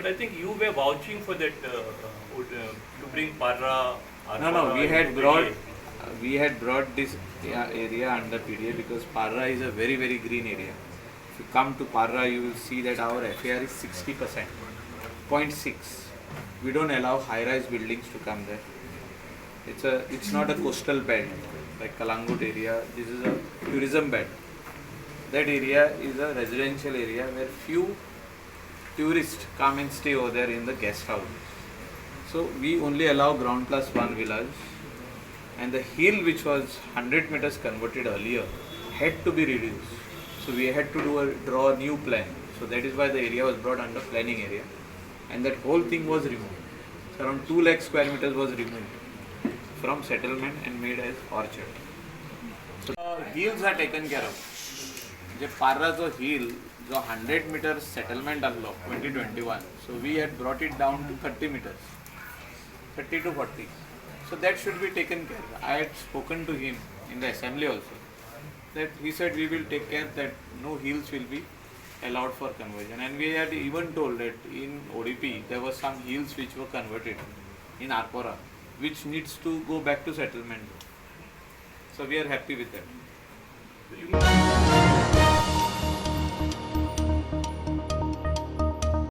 But I think you were vouching for that to bring PARRA. No, PDA. we had brought this area under PDA because PARRA is a very very green area. If you come to PARRA, you will see that our FAR is 60%, 0.6. We don't allow high-rise buildings to come there. It's not a coastal belt like Kalangut area. This is a tourism belt. That area is a residential area where few tourists come and stay over there in the guest house. So we only allow ground plus one villas, and the hill which was 100 meters converted earlier had to be reduced. So we had to draw a new plan. So that is why the area was brought under planning area, and that whole thing was removed. So around 2 lakh square meters was removed from settlement and made as orchard. So hills are taken care of. जे पार्राचो हिल जो 100 meters settlement आसलो 2021, so we had brought it down to 30 meters, 30 to 40. So that should be taken care. I had spoken to him in the assembly also, that he said we will take care that no hills will be allowed for conversion. And we had even told that in ODP there were some hills which were converted in Arpora, which needs to go back to settlement. So we are happy with that.